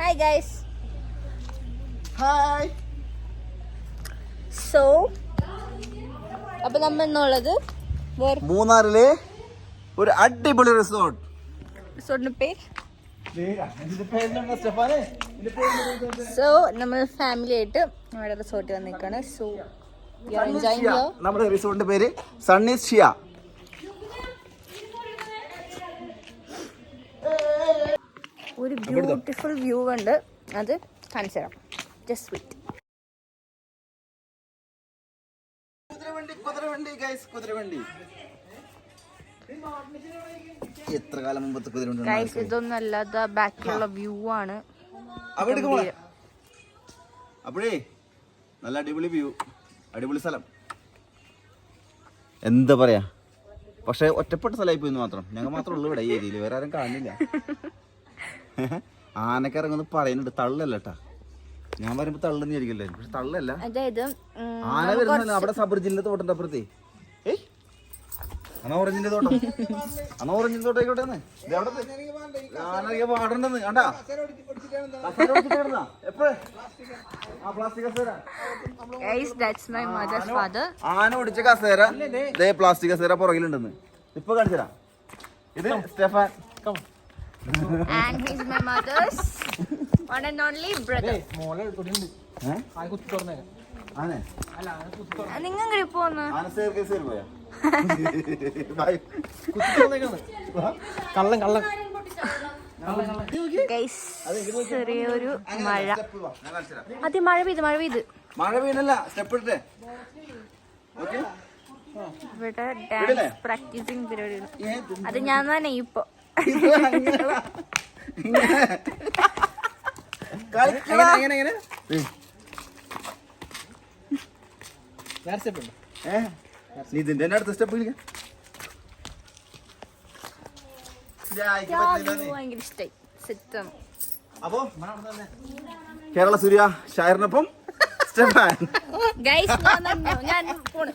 Hi guys. Hi. So, അപ്പോൾ നമ്മൾ ഇന്നുള്ളത് മൂന്നാറിലെ ഒരു അടിപൊളി റിസോർട്ട്. റിസോർട്ടിന്റെ പേര് സോ നമ്മൾ ഫാമിലി ആയിട്ട് നമ്മുടെ റിസോർട്ടിൽ വന്നിരിക്കുകയാണ്. സോ നമ്മുടെ റിസോർട്ടിന്റെ പേര് സണ്ണീസ് ഷിയ. ഒരു ബ്യൂട്ടിഫുൾ വ്യൂ ഉണ്ട്, അത് കാണിച്ചു തരാം. Just wait. കുതിരവണ്ടി എത്ര കാലം മുമ്പത്തെ കുതിരവണ്ടി. ഇതൊന്നും അല്ലാതെ ബാക്കിയുള്ള വ്യൂ ആണ്. അപ്പോഴേ നല്ല അടിപൊളി വ്യൂ, അടിപൊളി സ്ഥലം. എന്താ പറയാ, പക്ഷെ ഒറ്റപ്പെട്ട സ്ഥലമായി പോയിന്ന് മാത്രം. ഞങ്ങൾ മാത്രമേ ഉള്ളൂ ഇവിടെ ഈ ഏരിയയിൽ, വേറെ ആരും കാണില്ല. ആനക്ക് ഇറങ്ങുന്നത് പറയുന്നുണ്ട്, തള്ളല്ലട്ടാ. ഞാൻ പറയുമ്പോ തള്ളെന്ന് വിചാരിക്കല്ലേ, പക്ഷെ തള്ളല്ല. ആന വരുന്ന അവിടെ സബർ ജില്ല തോട്ടന്റെ അപ്പുറത്തെ. ഓറഞ്ചിന്റെ തോട്ടം, ഓറഞ്ചിന്റെ തോട്ടം ആയിക്കോട്ടെ. പാടണ്ടെന്ന് കണ്ടാ ആന ഓടിച്ച കസേര, പ്ലാസ്റ്റിക് കസേര പുറകിലുണ്ടെന്ന് ഇപ്പൊ കാണിച്ചരാ. ഇത് Stefan. And he's my mother's one and only brother. നിങ്ങൾ പോന്ന് ചെറിയൊരു മഴ. അത് മഴ പെയ്ത് സ്റ്റെപ്പ് ഇവിടെ ഡാൻസ് പ്രാക്ടീസിങ് പരിപാടിയാണ്. അത് ഞാൻ തന്നെ ഇപ്പൊ ഇതിന്റെ അടുത്ത സ്റ്റെപ്പ് ഭയങ്കര ഇഷ്ടായി. സെറ്റാണ്. അപ്പോ കേരള സൂര്യ ഷായറിനൊപ്പം സ്റ്റെഫാൻ. ഞാൻ പോണു.